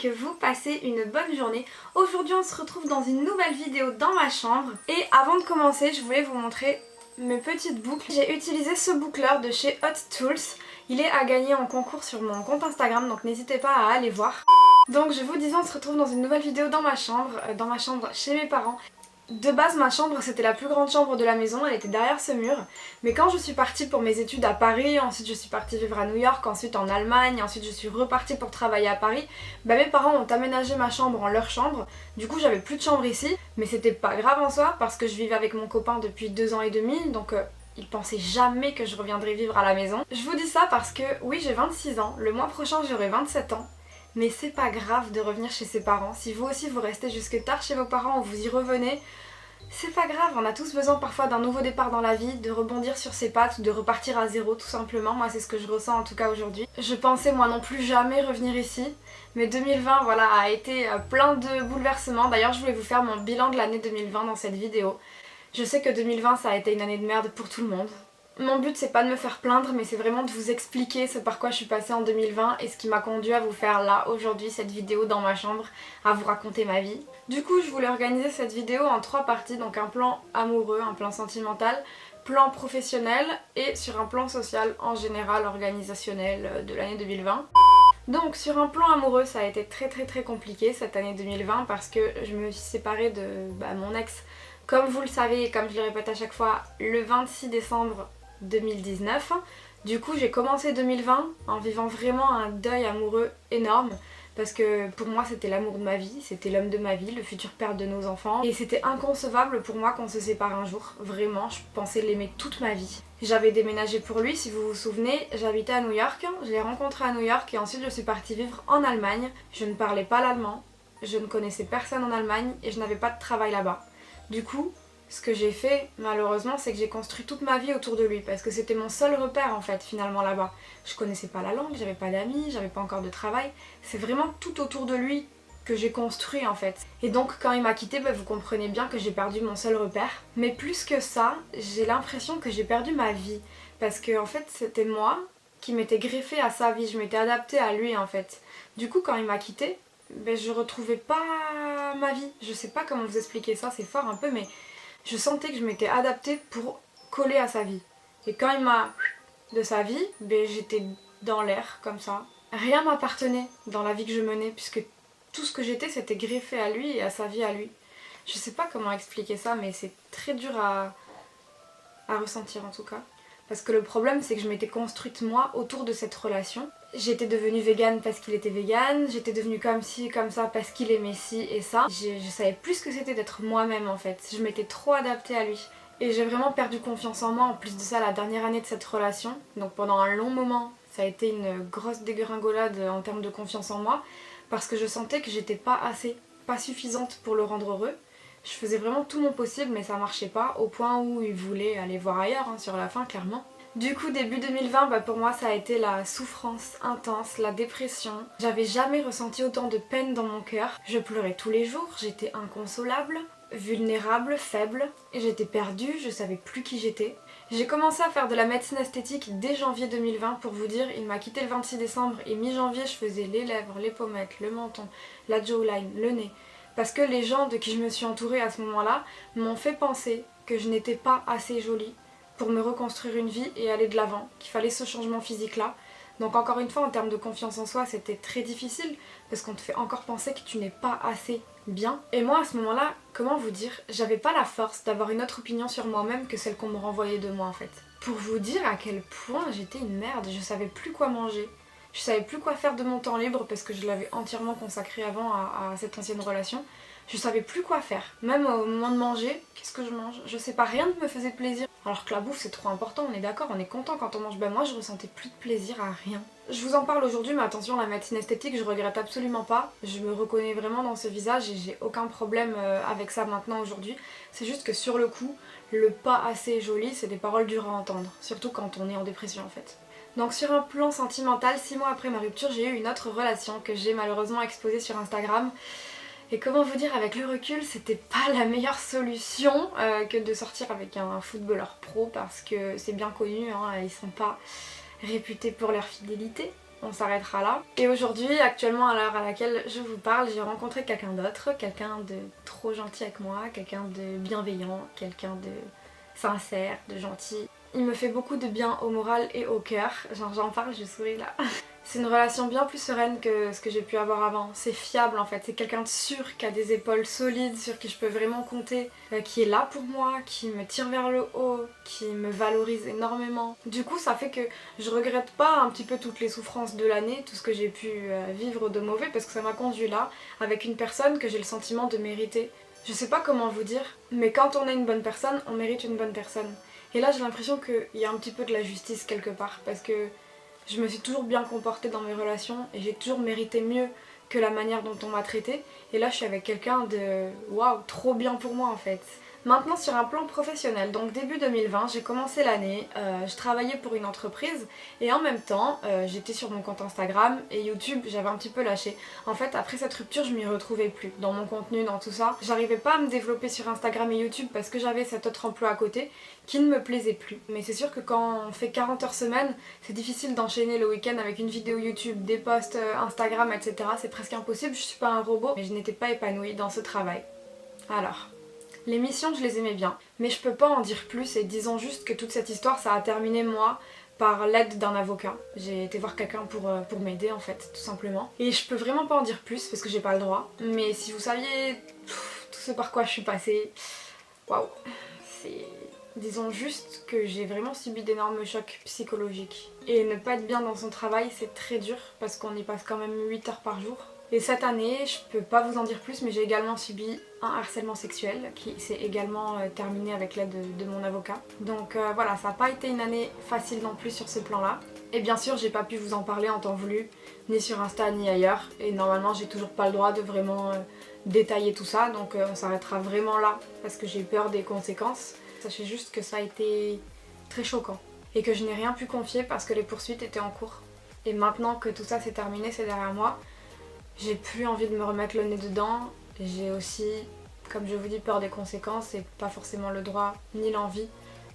que vous passez une bonne journée. Aujourd'hui on se retrouve dans une nouvelle vidéo dans ma chambre. Et avant de commencer, je voulais vous montrer mes petites boucles. J'ai utilisé ce boucleur de chez Hot Tools. Il est à gagner en concours sur mon compte Instagram, donc n'hésitez pas à aller voir. Donc je vous disais, on se retrouve dans une nouvelle vidéo dans ma chambre chez mes parents. De base ma chambre c'était la plus grande chambre de la maison, elle était derrière ce mur. Mais quand je suis partie pour mes études à Paris, ensuite je suis partie vivre à New York, ensuite en Allemagne, ensuite je suis repartie pour travailler à Paris, mes parents ont aménagé ma chambre en leur chambre. Du coup j'avais plus de chambre ici, mais c'était pas grave en soi parce que je vivais avec mon copain depuis 2 ans et demi, donc il pensait jamais que je reviendrais vivre à la maison. Je vous dis ça parce que oui, j'ai 26 ans, le mois prochain j'aurai 27 ans. Mais c'est pas grave de revenir chez ses parents. Si vous aussi vous restez jusque tard chez vos parents ou vous y revenez, c'est pas grave, on a tous besoin parfois d'un nouveau départ dans la vie, de rebondir sur ses pattes ou de repartir à zéro tout simplement. Moi c'est ce que je ressens en tout cas aujourd'hui. Je pensais moi non plus jamais revenir ici, mais 2020 voilà a été plein de bouleversements. D'ailleurs je voulais vous faire mon bilan de l'année 2020 dans cette vidéo. Je sais que 2020 ça a été une année de merde pour tout le monde. Mon but c'est pas de me faire plaindre, mais c'est vraiment de vous expliquer ce par quoi je suis passée en 2020 et ce qui m'a conduit à vous faire là aujourd'hui cette vidéo dans ma chambre, à vous raconter ma vie. Du coup je voulais organiser cette vidéo en 3 parties, donc un plan amoureux, un plan sentimental, plan professionnel et sur un plan social en général organisationnel de l'année 2020. Donc sur un plan amoureux ça a été très compliqué cette année 2020 parce que je me suis séparée de mon ex, comme vous le savez et comme je le répète à chaque fois, le 26 décembre 2019. Du coup j'ai commencé 2020 en vivant vraiment un deuil amoureux énorme parce que pour moi c'était l'amour de ma vie, c'était l'homme de ma vie, le futur père de nos enfants et c'était inconcevable pour moi qu'on se sépare un jour, vraiment je pensais l'aimer toute ma vie. J'avais déménagé pour lui si vous vous souvenez, j'habitais à New York, je l'ai rencontré à New York et ensuite je suis partie vivre en Allemagne. Je ne parlais pas l'allemand, je ne connaissais personne en Allemagne et je n'avais pas de travail là-bas. Du coup, ce que j'ai fait malheureusement c'est que j'ai construit toute ma vie autour de lui parce que c'était mon seul repère en fait finalement là-bas. Je connaissais pas la langue, j'avais pas d'amis, j'avais pas encore de travail. C'est vraiment tout autour de lui que j'ai construit en fait. Et donc quand il m'a quittée, vous comprenez bien que j'ai perdu mon seul repère. Mais plus que ça, j'ai l'impression que j'ai perdu ma vie. Parce que en fait c'était moi qui m'étais greffée à sa vie, je m'étais adaptée à lui en fait. Du coup quand il m'a quittée, je retrouvais pas ma vie. Je sais pas comment vous expliquer ça, c'est fort un peu mais je sentais que je m'étais adaptée pour coller à sa vie. Et quand il m'a de sa vie, j'étais dans l'air comme ça. Rien m'appartenait dans la vie que je menais puisque tout ce que j'étais c'était greffé à lui et à sa vie à lui. Je sais pas comment expliquer ça mais c'est très dur à ressentir en tout cas. Parce que le problème c'est que je m'étais construite moi autour de cette relation. J'étais devenue végane parce qu'il était végane, j'étais devenue comme ci, comme ça parce qu'il aimait ci et ça. Je savais plus ce que c'était d'être moi-même en fait, je m'étais trop adaptée à lui. Et j'ai vraiment perdu confiance en moi, en plus de ça la dernière année de cette relation. Donc pendant un long moment, ça a été une grosse dégringolade en termes de confiance en moi. Parce que je sentais que j'étais pas assez, pas suffisante pour le rendre heureux. Je faisais vraiment tout mon possible mais ça marchait pas, au point où il voulait aller voir ailleurs sur la fin clairement. Du coup début 2020 pour moi ça a été la souffrance intense, la dépression. J'avais jamais ressenti autant de peine dans mon cœur. Je pleurais tous les jours, j'étais inconsolable, vulnérable, faible, et j'étais perdue, je savais plus qui j'étais. J'ai commencé à faire de la médecine esthétique dès janvier 2020 pour vous dire, il m'a quitté le 26 décembre et mi-janvier je faisais les lèvres, les pommettes, le menton, la jawline, le nez. Parce que les gens de qui je me suis entourée à ce moment-là m'ont fait penser que je n'étais pas assez jolie pour me reconstruire une vie et aller de l'avant, qu'il fallait ce changement physique là. Donc encore une fois en termes de confiance en soi c'était très difficile parce qu'on te fait encore penser que tu n'es pas assez bien. Et moi à ce moment là, comment vous dire, j'avais pas la force d'avoir une autre opinion sur moi-même que celle qu'on me renvoyait de moi en fait. Pour vous dire à quel point j'étais une merde, je savais plus quoi manger. Je savais plus quoi faire de mon temps libre parce que je l'avais entièrement consacré avant à cette ancienne relation. Je savais plus quoi faire. Même au moment de manger, qu'est-ce que je mange? Je sais pas, rien ne me faisait plaisir. Alors que la bouffe c'est trop important, on est d'accord, on est content quand on mange. Moi je ressentais plus de plaisir à rien. Je vous en parle aujourd'hui mais attention, la médecine esthétique je regrette absolument pas. Je me reconnais vraiment dans ce visage et j'ai aucun problème avec ça maintenant aujourd'hui. C'est juste que sur le coup, le pas assez joli c'est des paroles dures à entendre. Surtout quand on est en dépression en fait. Donc sur un plan sentimental, 6 mois après ma rupture, j'ai eu une autre relation que j'ai malheureusement exposée sur Instagram. Et comment vous dire, avec le recul, c'était pas la meilleure solution que de sortir avec un footballeur pro parce que c'est bien connu, ils sont pas réputés pour leur fidélité. on s'arrêtera là. Et aujourd'hui, actuellement à l'heure à laquelle je vous parle, j'ai rencontré quelqu'un d'autre, quelqu'un de trop gentil avec moi, quelqu'un de bienveillant, quelqu'un de sincère, de gentil. Il me fait beaucoup de bien au moral et au cœur, genre j'en parle, je souris là. C'est une relation bien plus sereine que ce que j'ai pu avoir avant. C'est fiable en fait, c'est quelqu'un de sûr, qui a des épaules solides, sur qui je peux vraiment compter, qui est là pour moi, qui me tire vers le haut, qui me valorise énormément. Du coup ça fait que je regrette pas un petit peu toutes les souffrances de l'année, tout ce que j'ai pu vivre de mauvais, parce que ça m'a conduit là, avec une personne que j'ai le sentiment de mériter. Je sais pas comment vous dire, mais quand on est une bonne personne, on mérite une bonne personne. Et là j'ai l'impression qu'il y a un petit peu de la justice quelque part, parce que je me suis toujours bien comportée dans mes relations et j'ai toujours mérité mieux que la manière dont on m'a traitée. Et là je suis avec quelqu'un de waouh, trop bien pour moi en fait. Maintenant sur un plan professionnel, donc début 2020, j'ai commencé l'année, je travaillais pour une entreprise et en même temps j'étais sur mon compte Instagram et YouTube, j'avais un petit peu lâché. En fait après cette rupture je m'y retrouvais plus dans mon contenu, dans tout ça. J'arrivais pas à me développer sur Instagram et YouTube parce que j'avais cet autre emploi à côté qui ne me plaisait plus. Mais c'est sûr que quand on fait 40 heures semaine, c'est difficile d'enchaîner le week-end avec une vidéo YouTube, des posts Instagram, etc. C'est presque impossible, je suis pas un robot, mais je n'étais pas épanouie dans ce travail. Alors... les missions, je les aimais bien, mais je peux pas en dire plus et disons juste que toute cette histoire, ça a terminé moi par l'aide d'un avocat. J'ai été voir quelqu'un pour m'aider en fait, tout simplement. Et je peux vraiment pas en dire plus parce que j'ai pas le droit, mais si vous saviez tout ce par quoi je suis passée, waouh, c'est... disons juste que j'ai vraiment subi d'énormes chocs psychologiques. Et ne pas être bien dans son travail, c'est très dur parce qu'on y passe quand même 8 heures par jour. Et cette année, je peux pas vous en dire plus, mais j'ai également subi un harcèlement sexuel qui s'est également terminé avec l'aide de mon avocat. Donc voilà, ça n'a pas été une année facile non plus sur ce plan-là. Et bien sûr, j'ai pas pu vous en parler en temps voulu, ni sur Insta ni ailleurs. Et normalement, j'ai toujours pas le droit de vraiment détailler tout ça, donc on s'arrêtera vraiment là parce que j'ai peur des conséquences. Sachez juste que ça a été très choquant et que je n'ai rien pu confier parce que les poursuites étaient en cours. Et maintenant que tout ça s'est terminé, c'est derrière moi, j'ai plus envie de me remettre le nez dedans. J'ai aussi, comme je vous dis, peur des conséquences et pas forcément le droit ni l'envie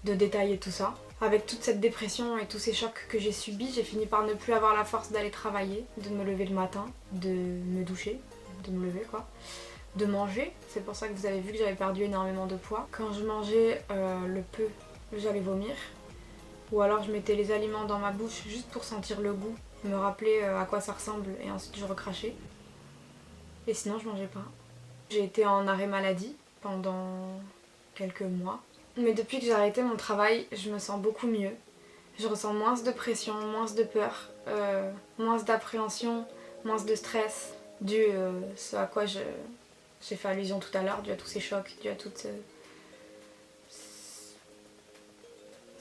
de détailler tout ça. Avec toute cette dépression et tous ces chocs que j'ai subis, j'ai fini par ne plus avoir la force d'aller travailler, de me lever le matin, de me doucher, de me lever quoi, de manger. C'est pour ça que vous avez vu que j'avais perdu énormément de poids. Quand je mangeais le peu, j'allais vomir. Ou alors je mettais les aliments dans ma bouche juste pour sentir le goût, me rappeler à quoi ça ressemble et ensuite je recrachais. Et sinon je mangeais pas. J'ai été en arrêt maladie pendant quelques mois. Mais depuis que j'ai arrêté mon travail, je me sens beaucoup mieux. Je ressens moins de pression, moins de peur, moins d'appréhension, moins de stress, dû à ce à quoi j'ai fait allusion tout à l'heure, dû à tous ces chocs, dû à tout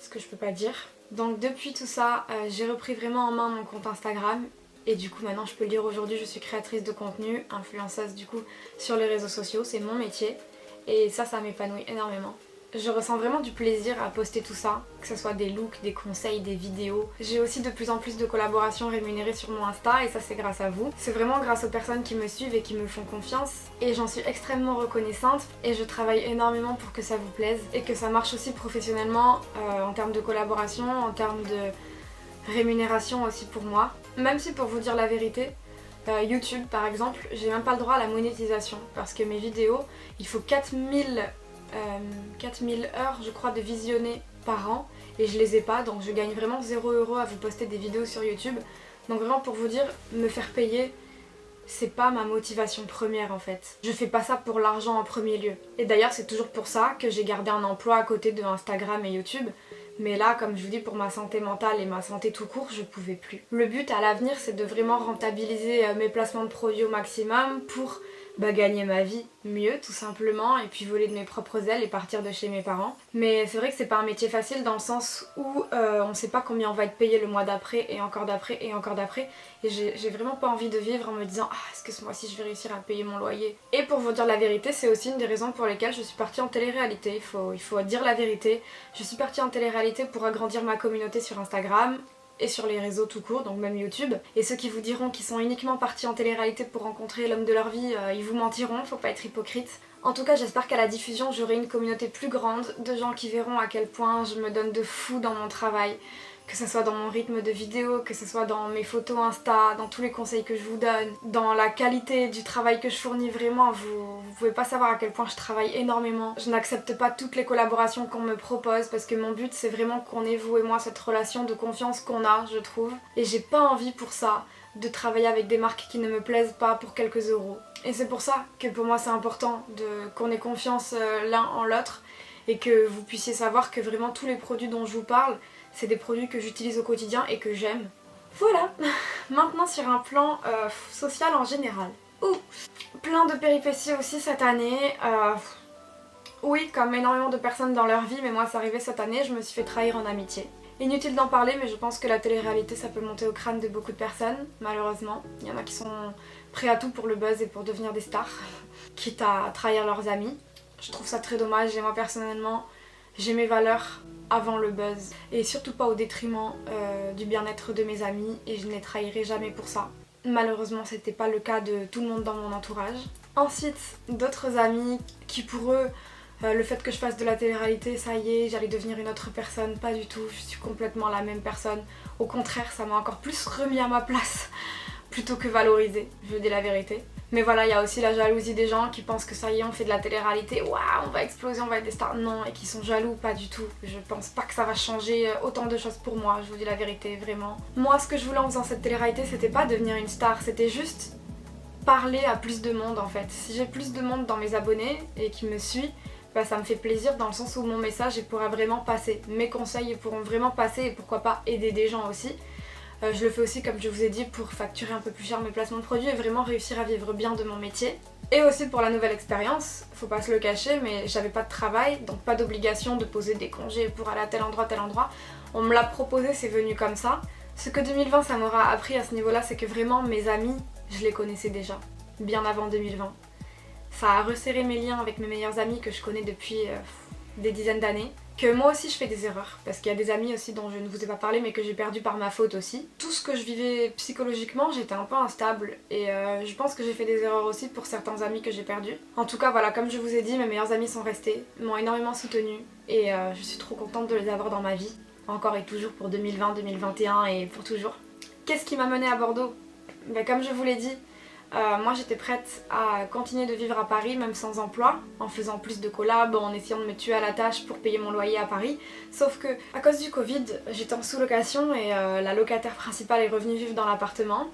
ce que je peux pas dire. Donc depuis tout ça, j'ai repris vraiment en main mon compte Instagram. Et du coup maintenant je peux le dire aujourd'hui, je suis créatrice de contenu, influenceuse du coup sur les réseaux sociaux, c'est mon métier. Et ça m'épanouit énormément. Je ressens vraiment du plaisir à poster tout ça, que ce soit des looks, des conseils, des vidéos. J'ai aussi de plus en plus de collaborations rémunérées sur mon Insta et ça c'est grâce à vous. C'est vraiment grâce aux personnes qui me suivent et qui me font confiance et j'en suis extrêmement reconnaissante et je travaille énormément pour que ça vous plaise et que ça marche aussi professionnellement en termes de collaboration, en termes de rémunération aussi pour moi. Même si pour vous dire la vérité, YouTube par exemple, j'ai même pas le droit à la monétisation parce que mes vidéos, il faut 4000 heures je crois de visionner par an et je les ai pas, donc je gagne vraiment 0€ à vous poster des vidéos sur YouTube. Donc vraiment pour vous dire, me faire payer, c'est pas ma motivation première en fait. Je fais pas ça pour l'argent en premier lieu. Et d'ailleurs c'est toujours pour ça que j'ai gardé un emploi à côté de Instagram et YouTube. Mais là, comme je vous dis, pour ma santé mentale et ma santé tout court, je pouvais plus. Le but à l'avenir, c'est de vraiment rentabiliser mes placements de produits au maximum pour gagner ma vie mieux tout simplement et puis voler de mes propres ailes et partir de chez mes parents. Mais c'est vrai que c'est pas un métier facile dans le sens où on sait pas combien on va être payé le mois d'après et encore d'après et encore d'après et j'ai vraiment pas envie de vivre en me disant ah est-ce que ce mois-ci je vais réussir à payer mon loyer. Et pour vous dire la vérité, c'est aussi une des raisons pour lesquelles je suis partie en télé-réalité, il faut dire la vérité. Je suis partie en télé-réalité pour agrandir ma communauté sur Instagram et sur les réseaux tout court, donc même YouTube. Et ceux qui vous diront qu'ils sont uniquement partis en télé-réalité pour rencontrer l'homme de leur vie, ils vous mentiront, faut pas être hypocrite. En tout cas, j'espère qu'à la diffusion, j'aurai une communauté plus grande de gens qui verront à quel point je me donne de fou dans mon travail, que ce soit dans mon rythme de vidéo, que ce soit dans mes photos Insta, dans tous les conseils que je vous donne, dans la qualité du travail que je fournis. Vraiment, vous pouvez pas savoir à quel point je travaille énormément. Je n'accepte pas toutes les collaborations qu'on me propose parce que mon but c'est vraiment qu'on ait, vous et moi, cette relation de confiance qu'on a, je trouve. Et j'ai pas envie pour ça de travailler avec des marques qui ne me plaisent pas pour quelques euros. Et c'est pour ça que pour moi c'est important qu'on ait confiance l'un en l'autre et que vous puissiez savoir que vraiment tous les produits dont je vous parle, c'est des produits que j'utilise au quotidien et que j'aime. Voilà. Maintenant sur un plan social en général. Plein de péripéties aussi cette année. Oui, comme énormément de personnes dans leur vie, mais moi c'est arrivé cette année, je me suis fait trahir en amitié. Inutile d'en parler, mais je pense que la télé-réalité ça peut monter au crâne de beaucoup de personnes, malheureusement. Il y en a qui sont prêts à tout pour le buzz et pour devenir des stars, quitte à trahir leurs amis. Je trouve ça très dommage et moi personnellement, j'ai mes valeurs avant le buzz et surtout pas au détriment du bien-être de mes amis et je ne les trahirai jamais pour ça. Malheureusement, c'était pas le cas de tout le monde dans mon entourage. Ensuite, d'autres amis qui pour eux, le fait que je fasse de la télé-réalité, ça y est, j'allais devenir une autre personne, pas du tout, je suis complètement la même personne. Au contraire, ça m'a encore plus remis à ma place, plutôt que valorisé, je dis la vérité. Mais voilà, il y a aussi la jalousie des gens qui pensent que ça y est, on fait de la télé-réalité, waouh, on va exploser, on va être des stars. Non, et qui sont jaloux, pas du tout. Je pense pas que ça va changer autant de choses pour moi, je vous dis la vérité, vraiment. Moi, ce que je voulais en faisant cette télé-réalité, c'était pas devenir une star, c'était juste parler à plus de monde en fait. Si j'ai plus de monde dans mes abonnés et qui me suit, bah, ça me fait plaisir dans le sens où mon message il pourra vraiment passer. Mes conseils pourront vraiment passer et pourquoi pas aider des gens aussi. Je le fais aussi comme je vous ai dit pour facturer un peu plus cher mes placements de produits et vraiment réussir à vivre bien de mon métier. Et aussi pour la nouvelle expérience, faut pas se le cacher mais j'avais pas de travail donc pas d'obligation de poser des congés pour aller à tel endroit, tel endroit. On me l'a proposé, c'est venu comme ça. Ce que 2020 ça m'aura appris à ce niveau là c'est que vraiment mes amis, je les connaissais déjà, bien avant 2020. Ça a resserré mes liens avec mes meilleurs amis que je connais depuis des dizaines d'années. Que moi aussi je fais des erreurs, parce qu'il y a des amis aussi dont je ne vous ai pas parlé mais que j'ai perdu par ma faute aussi. Tout ce que je vivais psychologiquement, j'étais un peu instable et je pense que j'ai fait des erreurs aussi pour certains amis que j'ai perdus. En tout cas voilà, comme je vous ai dit, mes meilleurs amis sont restés, m'ont énormément soutenue et je suis trop contente de les avoir dans ma vie. Encore et toujours pour 2020, 2021 et pour toujours. Qu'est-ce qui m'a menée à Bordeaux? Ben, comme je vous l'ai dit, moi j'étais prête à continuer de vivre à Paris même sans emploi, en faisant plus de collabs, en essayant de me tuer à la tâche pour payer mon loyer à Paris. Sauf que à cause du Covid, j'étais en sous-location et la locataire principale est revenue vivre dans l'appartement.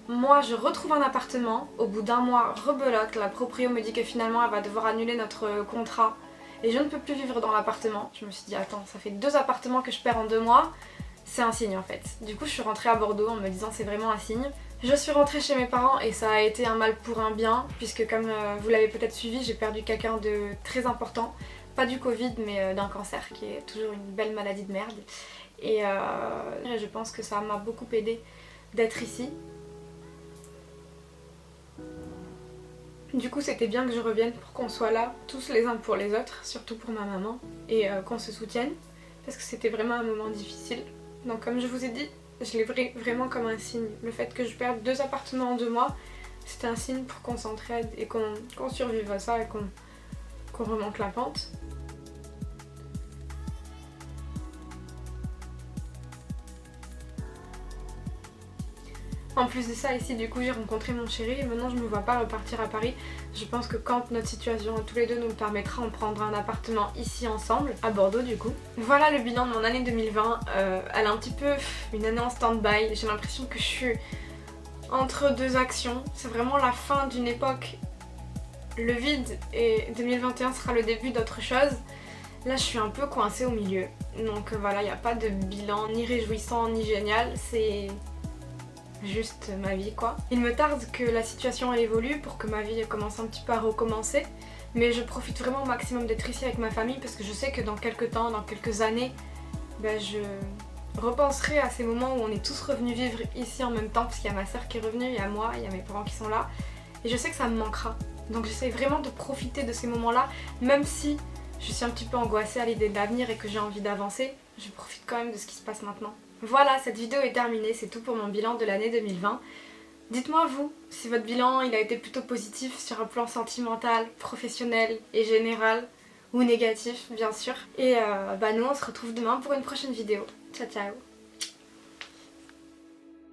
Moi je retrouve un appartement, au bout d'un mois rebelote, la proprio me dit que finalement elle va devoir annuler notre contrat et je ne peux plus vivre dans l'appartement. Je me suis dit attends, ça fait 2 appartements que je perds en 2 mois, c'est un signe en fait. Du coup je suis rentrée à Bordeaux en me disant c'est vraiment un signe. Je suis rentrée chez mes parents et ça a été un mal pour un bien puisque comme vous l'avez peut-être suivi, j'ai perdu quelqu'un de très important. Pas du Covid mais d'un cancer qui est toujours une belle maladie de merde. Et je pense que ça m'a beaucoup aidée d'être ici. Du coup c'était bien que je revienne pour qu'on soit là tous les uns pour les autres, surtout pour ma maman, et qu'on se soutienne parce que c'était vraiment un moment difficile. Donc comme je vous ai dit, je l'ai vraiment comme un signe. Le fait que je perde 2 appartements en 2 mois, c'était un signe pour qu'on s'entraide et qu'on survive à ça et qu'on remonte la pente. En plus de ça, ici du coup j'ai rencontré mon chéri et maintenant je me vois pas repartir à Paris. Je pense que quand notre situation tous les deux nous le permettra, on prendra un appartement ici ensemble, à Bordeaux du coup. Voilà le bilan de mon année 2020, elle est un petit peu une année en stand-by. J'ai l'impression que je suis entre 2 actions. C'est vraiment la fin d'une époque, le vide, et 2021 sera le début d'autre chose. Là je suis un peu coincée au milieu. Donc voilà, il n'y a pas de bilan ni réjouissant ni génial, c'est juste ma vie quoi. Il me tarde que la situation elle évolue pour que ma vie commence un petit peu à recommencer, mais je profite vraiment au maximum d'être ici avec ma famille parce que je sais que dans quelques temps, dans quelques années, ben je repenserai à ces moments où on est tous revenus vivre ici en même temps parce qu'il y a ma soeur qui est revenue, il y a moi, il y a mes parents qui sont là et je sais que ça me manquera. Donc j'essaie vraiment de profiter de ces moments là, même si je suis un petit peu angoissée à l'idée de l'avenir et que j'ai envie d'avancer, je profite quand même de ce qui se passe maintenant. Voilà, cette vidéo est terminée, c'est tout pour mon bilan de l'année 2020. Dites-moi vous, si votre bilan il a été plutôt positif sur un plan sentimental, professionnel et général, ou négatif bien sûr. Et bah nous on se retrouve demain pour une prochaine vidéo. Ciao ciao.